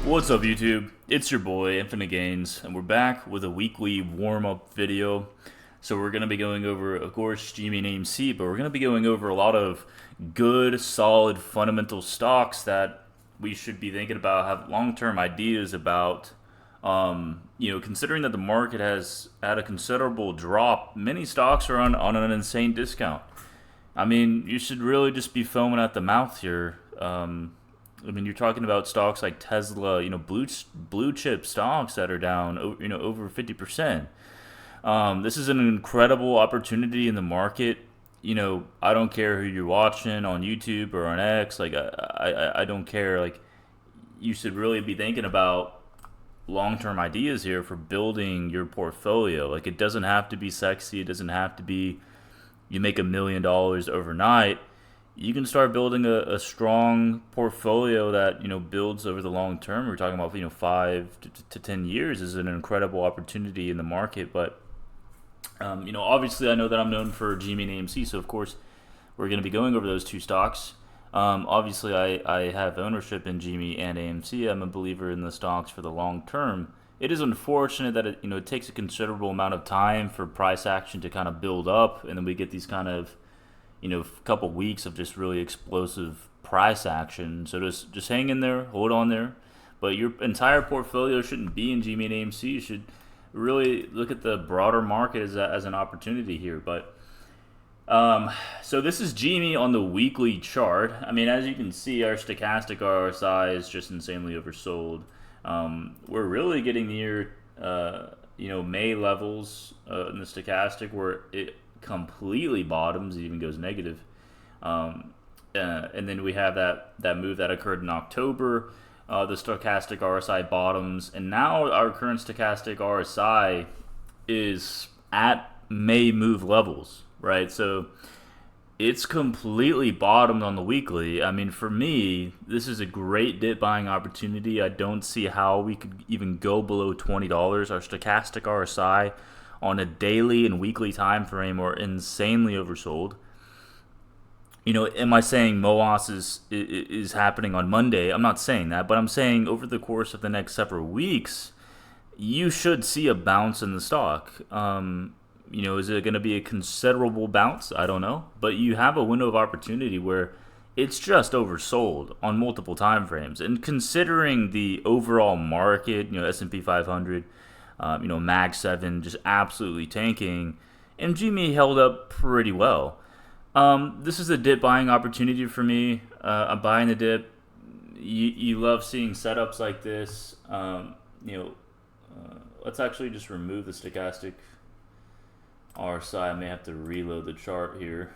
What's up YouTube? It's your boy Infinite Gains, and we're back with a weekly warm-up video. So we're going to be going over, of course, GME and AMC, but we're going to be going over a lot of good, solid, fundamental stocks that we should be thinking about, have long-term ideas about. Considering that the market has had a considerable drop, many stocks are on an insane discount. I mean, you should really just be foaming at the mouth here. You're talking about stocks like Tesla, blue chip stocks that are down, over 50%. This is an incredible opportunity in the market. I don't care who you're watching on YouTube or on X. I don't care. You should really be thinking about long-term ideas here for building your portfolio. It doesn't have to be sexy. It doesn't have to be you make $1 million overnight. You can start building a strong portfolio that builds over the long term. We're talking about 5 to 10 years is an incredible opportunity in the market. But obviously I know that I'm known for GME and AMC, so of course we're going to be going over those two stocks. Obviously I have ownership in GME and AMC. I'm a believer in the stocks for the long term. It is unfortunate that it takes a considerable amount of time for price action to kind of build up, and then we get these kind of couple weeks of just really explosive price action. So just hang in there, hold on there. But your entire portfolio shouldn't be in GME and AMC. You should really look at the broader market as an opportunity here. But so this is GME on the weekly chart. I mean, as you can see, our stochastic RSI is just insanely oversold. We're really getting near May levels in the stochastic where it completely bottoms, it even goes negative. And then we have that move that occurred in October. The stochastic RSI bottoms, and now our current stochastic RSI is at May move levels, right? So it's completely bottomed on the weekly. I mean, for me, this is a great dip buying opportunity. I don't see how we could even go below $20. Our stochastic RSI on a daily and weekly time frame are insanely oversold. Am I saying MOAS is happening on Monday? I'm not saying that, but I'm saying over the course of the next several weeks, you should see a bounce in the stock. Is it going to be a considerable bounce? I don't know, but you have a window of opportunity where it's just oversold on multiple time frames. And considering the overall market, S&P 500, Mag 7 just absolutely tanking, and GME held up pretty well. This is a dip buying opportunity for me. I'm buying the dip. You love seeing setups like this. Let's actually just remove the stochastic RSI. I may have to reload the chart here.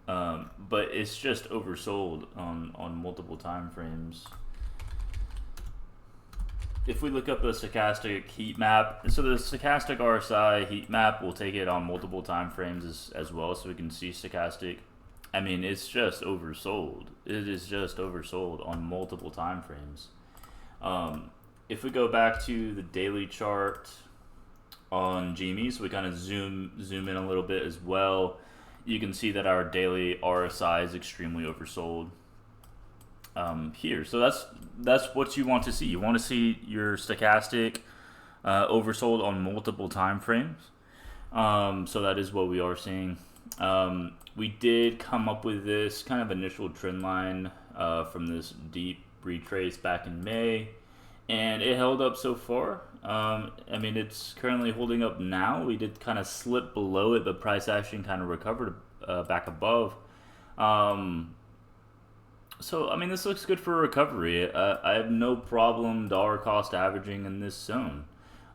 But it's just oversold on multiple time frames. If we look up the stochastic heat map, so the stochastic RSI heat map will take it on multiple time frames as well, so we can see stochastic. I mean, it's just oversold. It is just oversold on multiple time frames. If we go back to the daily chart on GME, so we kind of zoom in a little bit as well, you can see that our daily RSI is extremely oversold. Here, so that's what you want to see. You want to see your stochastic oversold on multiple time frames. So that is what we are seeing. We did come up with this kind of initial trend line from this deep retrace back in May, and it held up so far. It's currently holding up now. We did kind of slip below it, but price action kind of recovered back above. So, this looks good for a recovery. I have no problem dollar cost averaging in this zone.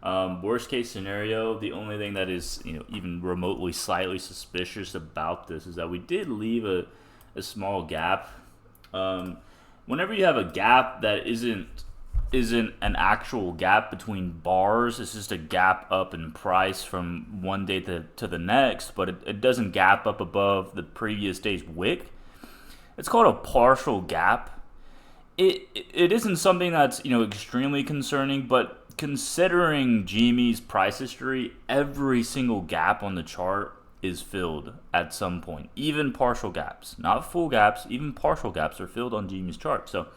Worst case scenario, the only thing that is even remotely slightly suspicious about this is that we did leave a small gap. Whenever you have a gap that isn't an actual gap between bars, it's just a gap up in price from one day to the next, but it doesn't gap up above the previous day's wick. It's called a partial gap. It isn't something that's extremely concerning, but considering GME's price history, every single gap on the chart is filled at some point. Even partial gaps, not full gaps, even partial gaps are filled on GME's chart. So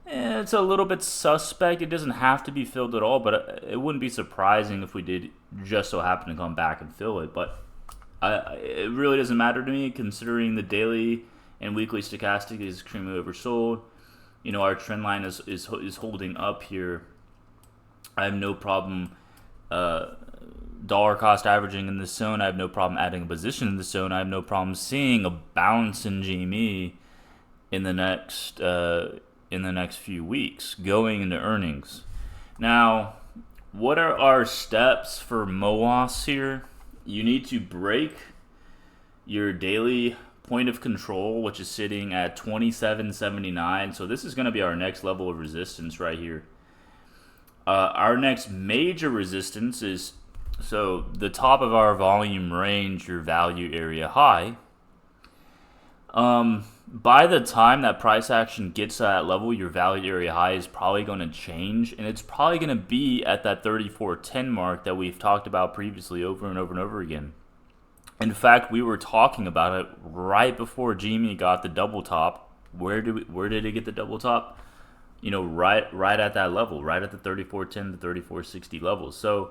it's a little bit suspect. It doesn't have to be filled at all, but it wouldn't be surprising if we did just so happen to come back and fill it. But it really doesn't matter to me, considering the daily and weekly stochastic is extremely oversold. Our trend line is holding up here. I have no problem dollar cost averaging in this zone. I have no problem adding a position in this zone. I have no problem seeing a bounce in GME in the next few weeks going into earnings. Now, what are our steps for MOAS here? You need to break your daily point of control, which is sitting at 27.79. So this is going to be our next level of resistance right here. Our next major resistance is, so the top of our volume range, your value area high. By the time that price action gets to that level, your value area high is probably going to change, and it's probably going to be at that 34.10 mark that we've talked about previously over and over and over again. In fact, we were talking about it right before GME got the double top. Where did it get the double top? Right at that level, right at the 34.10 to 34.60 level. So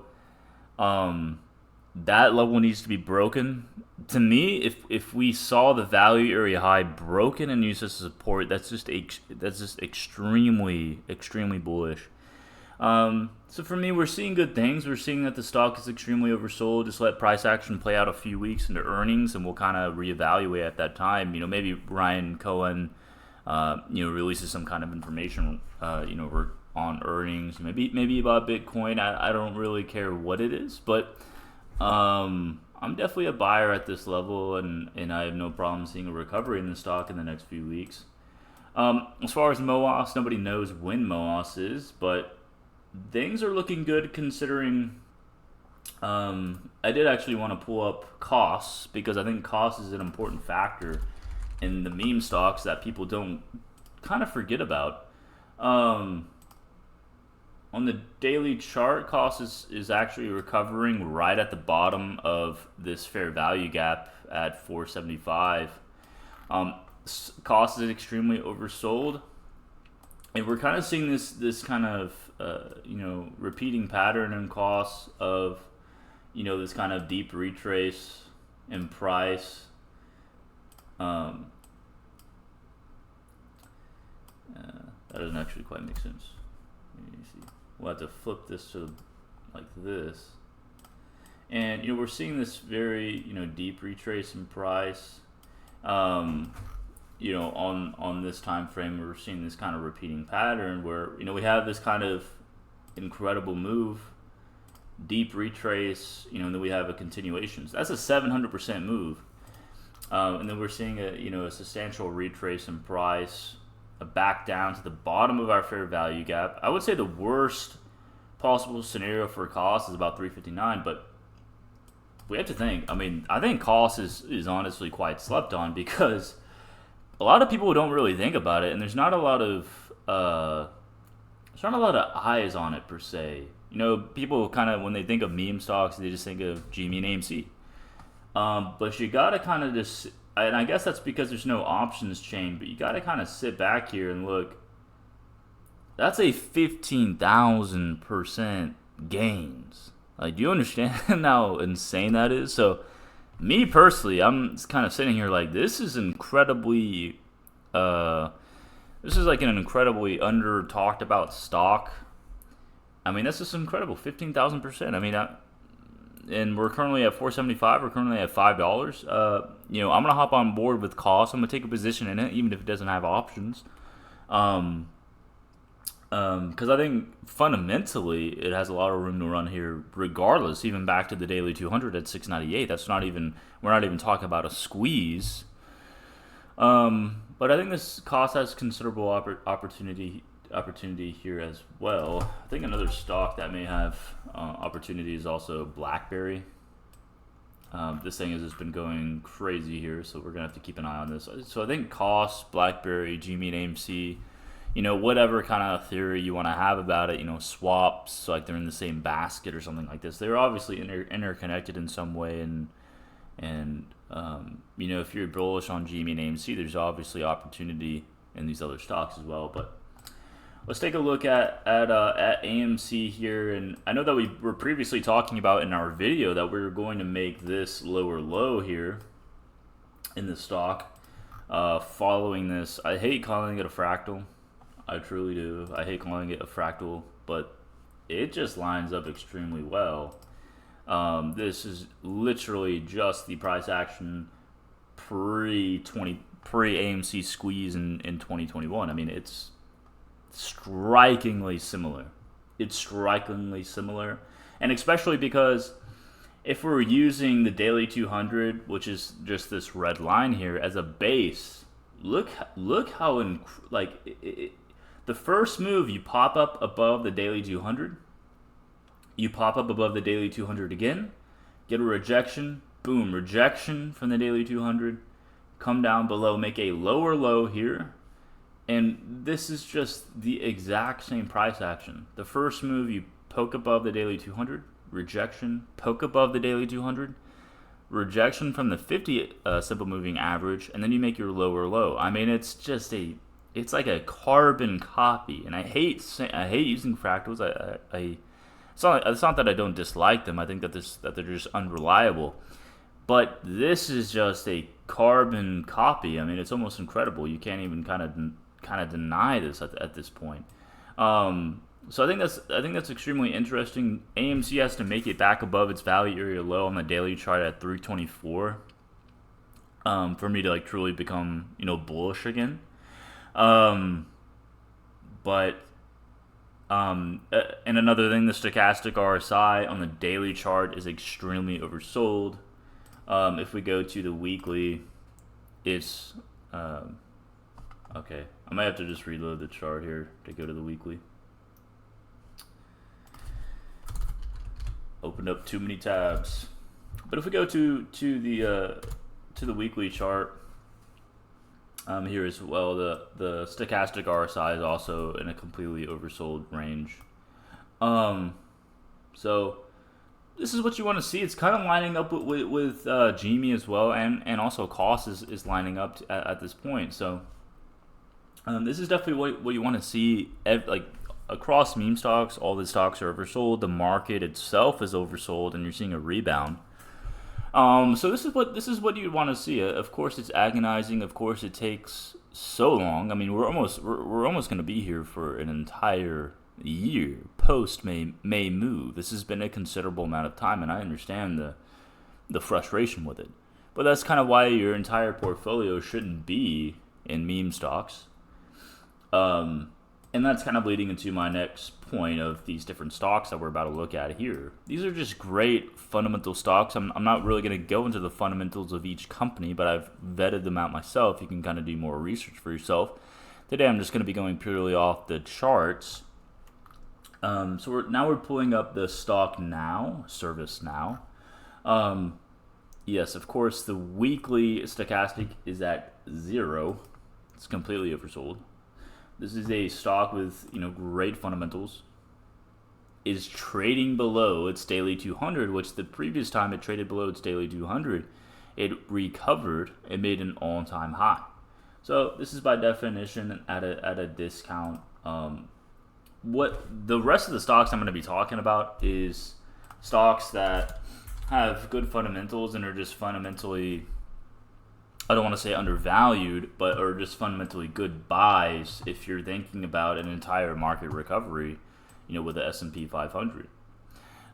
that level needs to be broken. To me, if we saw the value area high broken and used as support, that's just extremely bullish. So for me, we're seeing good things. We're seeing that the stock is extremely oversold. Just let price action play out a few weeks into earnings, and we'll kind of reevaluate at that time. Maybe Ryan Cohen, releases some kind of information, on earnings. Maybe about Bitcoin. I don't really care what it is, but I'm definitely a buyer at this level, and I have no problem seeing a recovery in the stock in the next few weeks. As far as MOAS, nobody knows when MOAS is, but things are looking good considering. I did actually want to pull up costs, because I think cost is an important factor in the meme stocks that people don't kind of forget about. On the daily chart, cost is actually recovering right at the bottom of this fair value gap at 475. Cost is extremely oversold, and we're kind of seeing this kind of repeating pattern in costs of this kind of deep retrace in price. That doesn't actually quite make sense. Let me see. We'll have to flip this to like this, and we're seeing this very deep retrace in price. On this time frame, we're seeing this kind of repeating pattern where we have this kind of incredible move, deep retrace, and then we have a continuation. So that's a 700% move, and then we're seeing a substantial retrace in price, back down to the bottom of our fair value gap. I would say the worst possible scenario for cost is about 359, but we have to think. I think cost is honestly quite slept on, because a lot of people don't really think about it, and there's not a lot of eyes on it per se. People kind of, when they think of meme stocks, they just think of GME and AMC. But you gotta kind of just, and I guess that's because there's no options chain, but you gotta kind of sit back here and look. That's a 15,000% gains. Like, do you understand how insane that is? So, me personally, I'm kind of sitting here like, this is incredibly, this is like an incredibly under talked about stock. That's just incredible, 15,000%. And we're currently at 475. We're currently at $5. I'm gonna hop on board with cost. I'm gonna take a position in it, even if it doesn't have options. Because I think fundamentally it has a lot of room to run here, regardless. Even back to the daily 200 at 698. We're not even talking about a squeeze. But I think this cost has considerable opportunity here as well. I think another stock that may have opportunity is also BlackBerry. This thing has just been going crazy here, so we're gonna have to keep an eye on this. So I think cost, BlackBerry, GME and AMC, whatever kind of theory you want to have about it, swaps, like they're in the same basket or something like this. They're obviously interconnected in some way, and And you know, if you're bullish on GME and AMC, there's obviously opportunity in these other stocks as well. But let's take a look at AMC here. And I know that we were previously talking about in our video that we were going to make this lower low here in the stock following this. I hate calling it a fractal. I truly do. I hate calling it a fractal, but it just lines up extremely well. This is literally just the price action pre-AMC squeeze in 2021. I mean, it's strikingly similar. It's strikingly similar. And especially because if we're using the daily 200, which is just this red line here, as a base, look how the first move, you pop up above the daily 200, you pop up above the daily 200 again, get a rejection, boom, rejection from the daily 200, come down below, make a lower low here, and this is just the exact same price action. The first move, you poke above the daily 200, rejection, poke above the daily 200, rejection from the 50 simple moving average, and then you make your lower low. I mean, it's like a carbon copy, and I hate using fractals. It's not that I don't dislike them. I think that they're just unreliable. But this is just a carbon copy. I mean, it's almost incredible. You can't even kind of deny this at this point. So I think that's extremely interesting. AMC has to make it back above its value area low on the daily chart at 324 for me to like truly become bullish again. And another thing, the stochastic RSI on the daily chart is extremely oversold. If we go to the weekly, it's okay. I might have to just reload the chart here to go to the weekly. Opened up too many tabs. But if we go to the weekly chart, here as well, the stochastic RSI is also in a completely oversold range. So this is what you want to see. It's kind of lining up with GME as well, and also Khors is lining up at this point. So this is definitely what you want to see. Like across meme stocks, all the stocks are oversold. The market itself is oversold, and you're seeing a rebound. So this is what you want to see. Of course, it's agonizing. Of course, it takes so long. I mean, we're almost going to be here for an entire year post May move. This has been a considerable amount of time, and I understand the frustration with it. But that's kind of why your entire portfolio shouldn't be in meme stocks. And that's kind of leading into my next point of these different stocks that we're about to look at here. These are just great fundamental stocks. I'm not really going to go into the fundamentals of each company, but I've vetted them out myself. You can kind of do more research for yourself. Today I'm just going to be going purely off the charts. So we're pulling up the stock now, service now. Yes, of course, the weekly stochastic is at 0. It's completely oversold. This is a stock with great fundamentals. Is trading below its daily 200, which the previous time it traded below its daily 200, it recovered and made an all-time high. So this is by definition at a discount. What the rest of the stocks I'm going to be talking about is stocks that have good fundamentals and are just fundamentally, I don't want to say undervalued, but are just fundamentally good buys if you're thinking about an entire market recovery, with the S&P 500.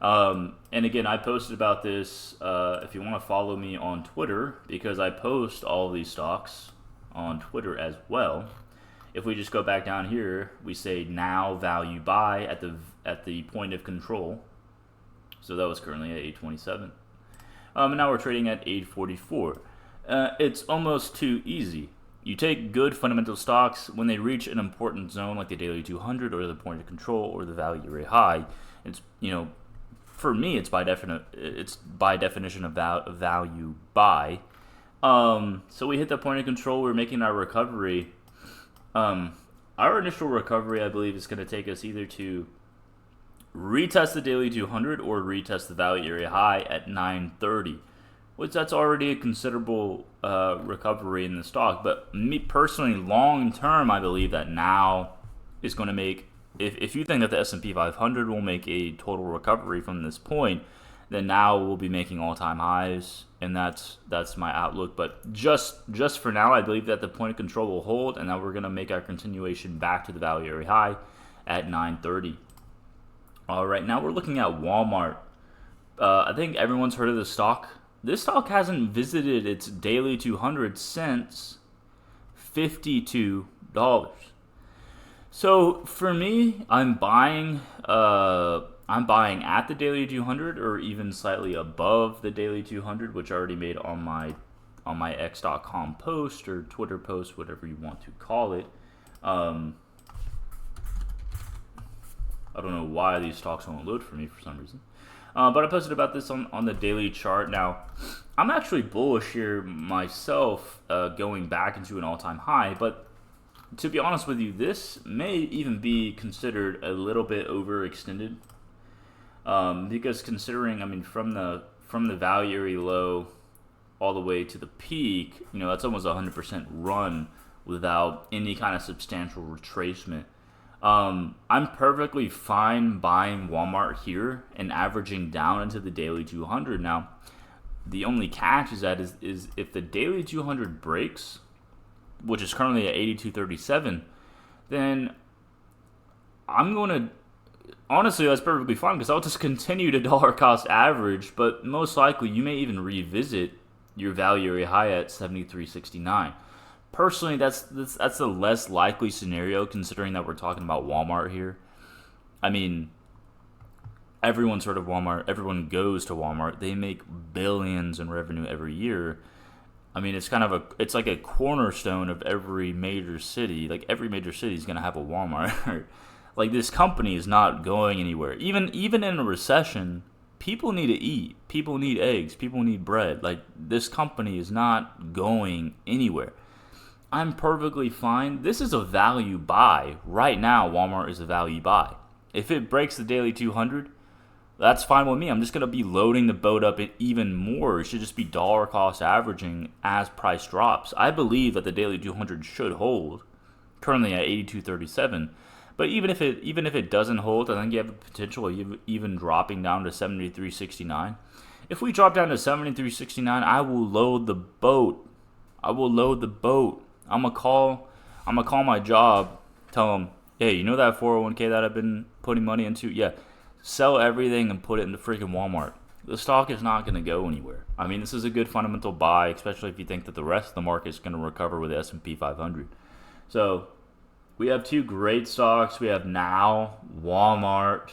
And again, I posted about this if you want to follow me on Twitter, because I post all of these stocks on Twitter as well. If we just go back down here, we say now value buy at the point of control. So that was currently at 827. And now we're trading at 844. It's almost too easy. You take good fundamental stocks when they reach an important zone like the daily 200 or the point of control or the value area high. It's for me it's by definition of value buy. So we hit the point of control. We're making our recovery. Our initial recovery, I believe, is going to take us either to retest the daily 200 or retest the value area high at 930. which that's already a considerable recovery in the stock. But me personally, long term, I believe that now is going to make. If you think that the S&P 500 will make a total recovery from this point, then now we'll be making all-time highs, and that's my outlook. But just for now, I believe that the point of control will hold, and that we're going to make our continuation back to the value area high at 930. All right, now we're looking at Walmart. I think everyone's heard of this stock. This stock hasn't visited its daily 200 since $52. So for me, I'm buying at the daily 200 or even slightly above the daily 200, which I already made on my x.com post or Twitter post, whatever you want to call it. I don't know why these stocks won't load for me for some reason. But I posted about this on the daily chart. Now, I'm actually bullish here myself, going back into an all-time high. But to be honest with you, this may even be considered a little bit overextended. Because considering, I mean, from the value area low all the way to the peak, that's almost 100% run without any kind of substantial retracement. I'm perfectly fine buying Walmart here and averaging down into the daily 200. Now, the only catch is that is if the daily 200 breaks, which is currently at 82.37, then I'm going to, honestly, that's perfectly fine because I'll just continue to dollar cost average, but most likely you may even revisit your value area high at 73.69. Personally, that's a less likely scenario considering that we're talking about Walmart here. I mean, everyone's heard of Walmart. Everyone goes to Walmart. They make billions in revenue every year. I mean, it's like a cornerstone of every major city. Like every major city is going to have a Walmart. Like this company is not going anywhere. Even in a recession, people need to eat. People need eggs. People need bread. Like this company is not going anywhere. I'm perfectly fine. This is a value buy. Right now, Walmart is a value buy. If it breaks the daily 200, that's fine with me. I'm just going to be loading the boat up even more. It should just be dollar cost averaging as price drops. I believe that the daily 200 should hold, currently at 82.37. But even if it doesn't hold, I think you have the potential of even dropping down to 73.69. If we drop down to 73.69, I will load the boat. I'm gonna call my job, tell them, hey, you know that 401k that I've been putting money into? Yeah, sell everything and put it into freaking Walmart. The stock is not gonna go anywhere. I mean, this is a good fundamental buy, especially if you think that the rest of the market is gonna recover with the S&P 500. So we have two great stocks. We have now Walmart.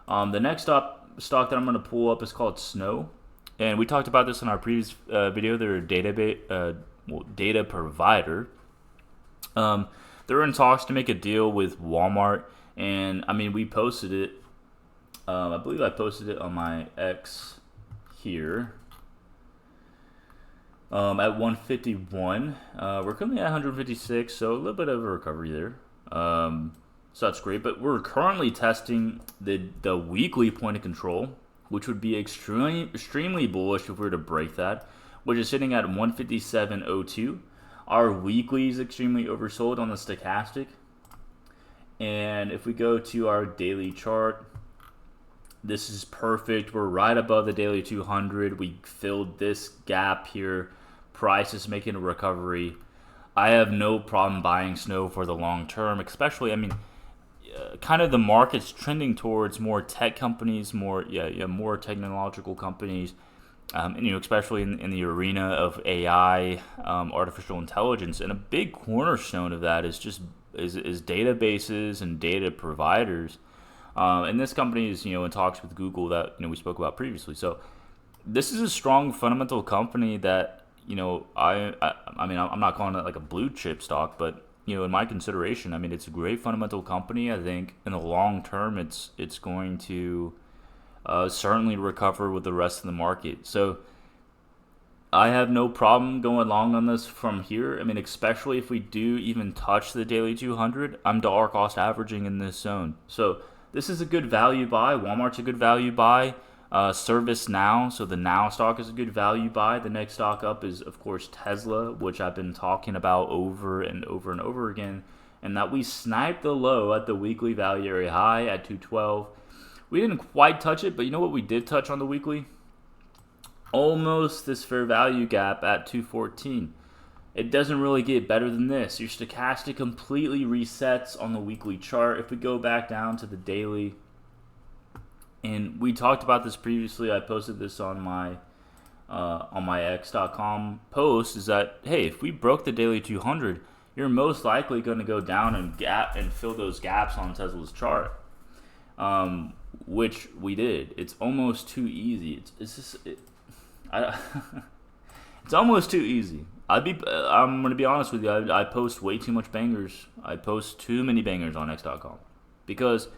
The next stock that I'm gonna pull up is called Snow, and we talked about this in our previous video. They're a data provider. They're in talks to make a deal with Walmart, and I mean we posted it. I believe I posted it on my X here. At 151, we're currently at 156, so a little bit of a recovery there. So that's great. But we're currently testing the weekly point of control, which would be extremely bullish if we were to break that, which is sitting at 157.02. Our weekly is extremely oversold on the stochastic. And if we go to our daily chart, this is perfect. We're right above the daily 200. We filled this gap here. Price is making a recovery. I have no problem buying Snow for the long term, especially, I mean, kind of the market's trending towards more tech companies, more technological companies. And, especially in the arena of AI, artificial intelligence, and a big cornerstone of that is databases and data providers. And this company is in talks with Google that we spoke about previously. So this is a strong fundamental company that I mean I'm not calling it like a blue chip stock, but in my consideration, I mean it's a great fundamental company. I think in the long term it's going to certainly recover with the rest of the market. So I have no problem going long on this from here. I mean, especially if we do even touch the daily 200, I'm dollar cost averaging in this zone. So this is a good value buy. Walmart's a good value buy. Service Now, so the Now stock is a good value buy. The next stock up is, of course, Tesla, which I've been talking about over and over and over again, and that we sniped the low at the weekly value area high at 212. We didn't quite touch it, but you know what we did touch on the weekly? Almost this fair value gap at 214. It doesn't really get better than this. Your stochastic completely resets on the weekly chart. If we go back down to the daily, and we talked about this previously, I posted this on my x.com post, is that, hey, if we broke the daily 200, you're most likely going to go down and fill those gaps on Tesla's chart, which we did. It's almost too easy. It's almost too easy. I'm going to be honest with you. I post way too much bangers. I post too many bangers on x.com because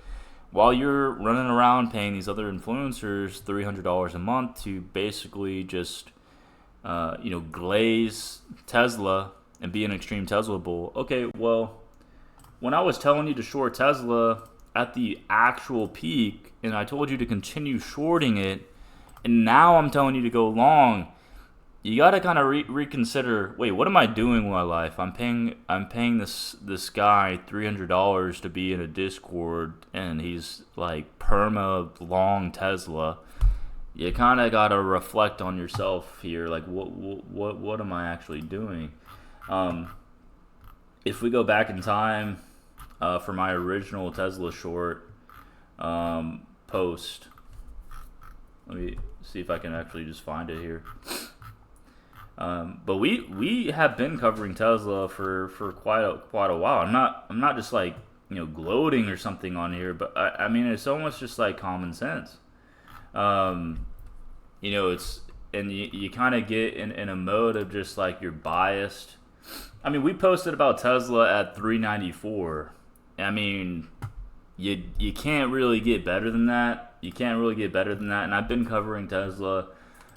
while you're running around paying these other influencers $300 a month to basically just, glaze Tesla and be an extreme Tesla bull. Okay, well, when I was telling you to short Tesla at the actual peak, and I told you to continue shorting it, and now I'm telling you to go long, you gotta kind of reconsider. Wait, what am I doing with my life? I'm paying this guy $300 to be in a Discord, and he's like perma long Tesla. You kind of gotta reflect on yourself here. Like, what am I actually doing? If we go back in time, for my original Tesla short post, let me see if I can actually just find it here. But we have been covering Tesla for quite a while. I'm not just like gloating or something on here, but I mean it's almost just like common sense. It's, and you kind of get in a mode of just like you're biased. I mean, we posted about Tesla at 394. I mean, you can't really get better than that. And I've been covering Tesla.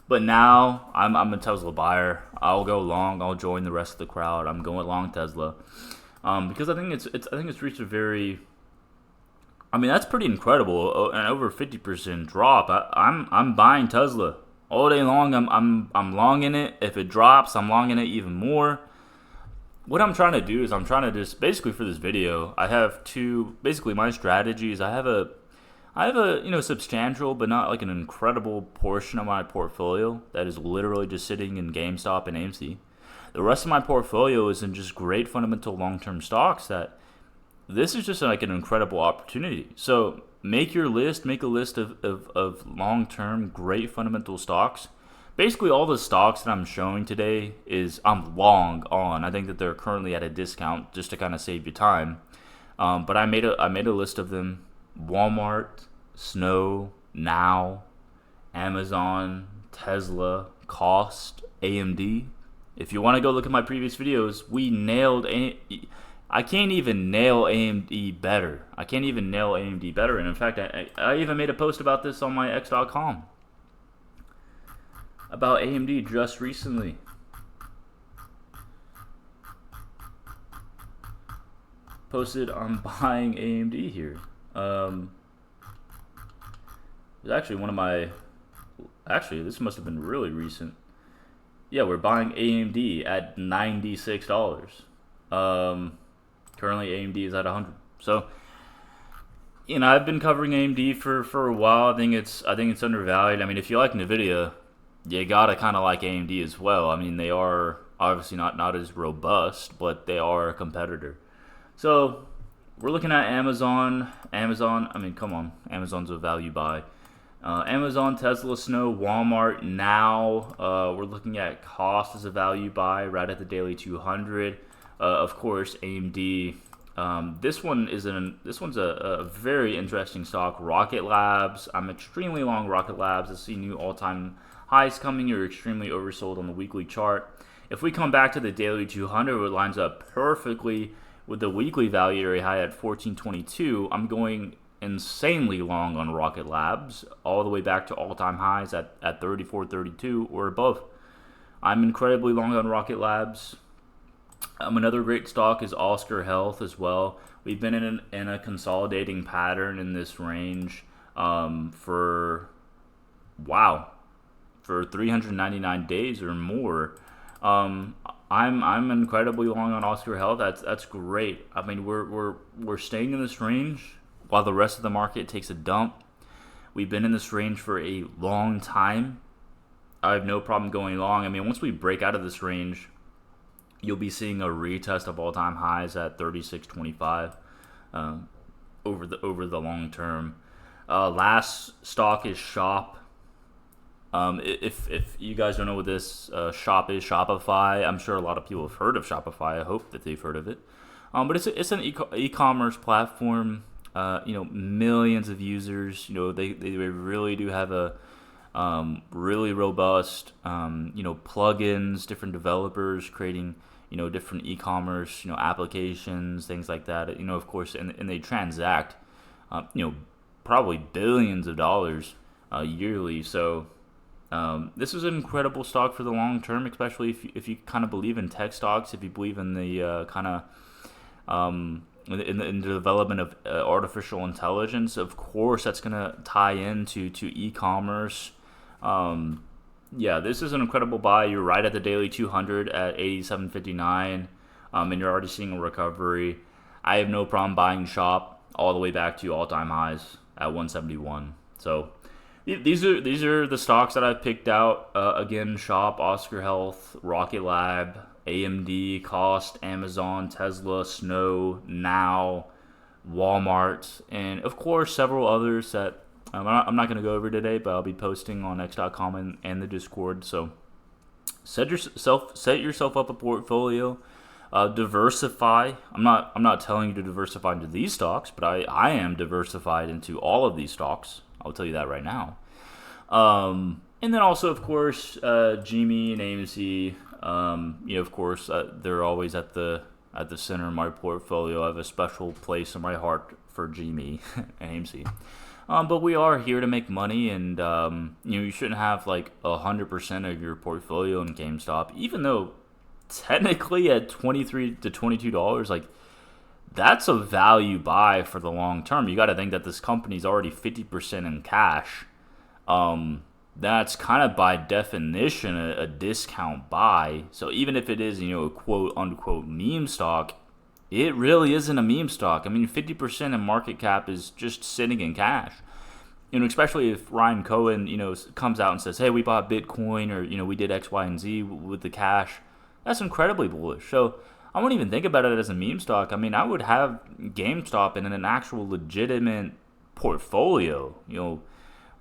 But now I'm a Tesla buyer. I'll go long. I'll join the rest of the crowd. I'm going long Tesla, because I think it's reached a very. I mean, that's pretty incredible. An over 50% drop. I'm buying Tesla all day long. I'm long in it. If it drops, I'm long in it even more. What I'm trying to do is I'm trying to just basically for this video, I have two. Basically, my strategy is I have a substantial but not like an incredible portion of my portfolio that is literally just sitting in GameStop and AMC. The rest of my portfolio is in just great fundamental long-term stocks that this is just like an incredible opportunity. So make a list of long-term great fundamental stocks. Basically all the stocks that I'm showing today is I'm long on. I think that they're currently at a discount just to kind of save you time. But I made a list of them. Walmart, Snow, Now, Amazon, Tesla, Cost, AMD. If you want to go look at my previous videos, we nailed I can't even nail AMD better. And in fact, I even made a post about this on my x.com about AMD just recently. Posted on buying AMD here. It's actually one of my. Actually, this must have been really recent. Yeah, we're buying AMD at $96. Currently, AMD is at 100. So, I've been covering AMD for a while. I think it's undervalued. I mean, if you like Nvidia, you gotta kind of like AMD as well. I mean, they are obviously not as robust, but they are a competitor. So we're looking at Amazon. I mean, come on, Amazon's a value buy. Amazon, Tesla, Snow, Walmart. Now we're looking at Cost as a value buy right at the daily 200. Of course, AMD. This one's a very interesting stock. Rocket Labs. I'm extremely long Rocket Labs. I see new all-time highs coming. You're extremely oversold on the weekly chart. If we come back to the daily 200, it lines up perfectly with the weekly value area high at 1422. I'm going insanely long on Rocket Labs, all the way back to all-time highs at 34.32 or above. I'm incredibly long on Rocket Labs. Another great stock is Oscar Health as well. We've been in a consolidating pattern in this range for wow, for 399 days or more. Um, I'm incredibly long on Oscar Health. That's great. I mean, we're staying in this range while the rest of the market takes a dump. We've been in this range for a long time. I have no problem going long. I mean, once we break out of this range, you'll be seeing a retest of all-time highs at 36.25 over the long term. Last stock is Shop. If you guys don't know what this shop is, Shopify. I'm sure a lot of people have heard of Shopify. I hope that they've heard of it. But it's an e-commerce platform. Millions of users. They really do have a really robust plugins, different developers creating different e-commerce applications, things like that. Of course, and they transact probably billions of dollars yearly. So this is an incredible stock for the long term, especially if you kind of believe in tech stocks, if you believe in the in the development of artificial intelligence. Of course, that's going to tie into e-commerce. This is an incredible buy. You're right at the daily 200 at 87.59, and you're already seeing a recovery. I have no problem buying Shop all the way back to all-time highs at 171. So these are the stocks that I've picked out. Again, Shop, Oscar Health, Rocket Lab, AMD, Cost, Amazon, Tesla, Snow, Now, Walmart, and of course several others that I'm not going to go over today, but I'll be posting on x.com and the Discord. So set yourself up a portfolio. Diversify. I'm not telling you to diversify into these stocks, but I am diversified into all of these stocks. I'll tell you that right now. And then also, of course, GME and AMC. Of course, they're always at the center of my portfolio. I have a special place in my heart for GME and AMC. But we are here to make money, and you shouldn't have like 100% of your portfolio in GameStop, even though technically at $23 to $22, like that's a value buy for the long term. You got to think that this company's already 50% in cash. That's kind of by definition a discount buy. So even if it is a quote unquote meme stock, it really isn't a meme stock. I mean, 50% in market cap is just sitting in cash. Especially if Ryan Cohen, comes out and says, "Hey, we bought Bitcoin," or we did X, Y, and Z with the cash. That's incredibly bullish. So I wouldn't even think about it as a meme stock. I mean, I would have GameStop in an actual legitimate portfolio.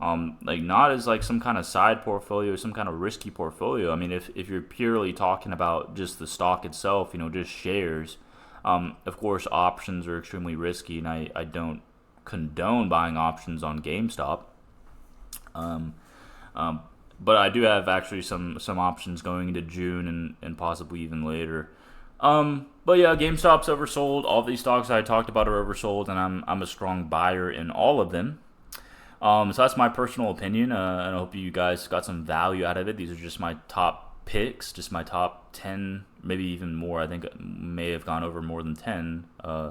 Like not as like some kind of side portfolio, some kind of risky portfolio. I mean, if you're purely talking about just the stock itself, just shares. Of course, options are extremely risky, and I don't condone buying options on GameStop. But I do have actually some options going into June and possibly even later. But yeah, GameStop's oversold. All these stocks I talked about are oversold, and I'm a strong buyer in all of them. So that's my personal opinion, and I hope you guys got some value out of it. These are just my top picks, just my top 10, maybe even more. I think I may have gone over more than 10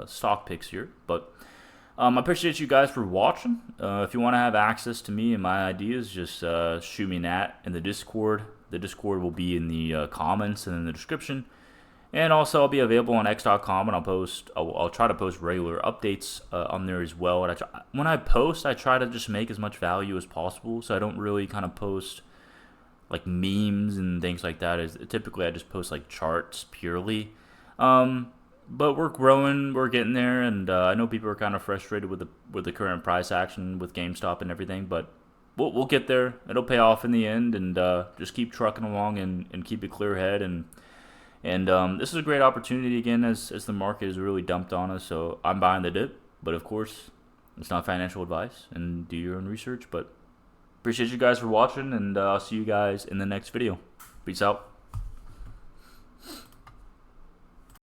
stock picks here. But I appreciate you guys for watching. If you want to have access to me and my ideas, just shoot me an at in the Discord. The Discord will be in the comments and in the description. And also, I'll be available on x.com, and I'll try to post regular updates on there as well. And when I post, I try to just make as much value as possible, so I don't really kind of post like memes and things like that. Typically, I just post like charts purely. But we're growing, we're getting there, and I know people are kind of frustrated with the current price action with GameStop and everything, but we'll get there. It'll pay off in the end, and just keep trucking along and keep a clear head. And this is a great opportunity again as the market has really dumped on us. So I'm buying the dip, but of course, it's not financial advice, and do your own research. But appreciate you guys for watching, and I'll see you guys in the next video. Peace out.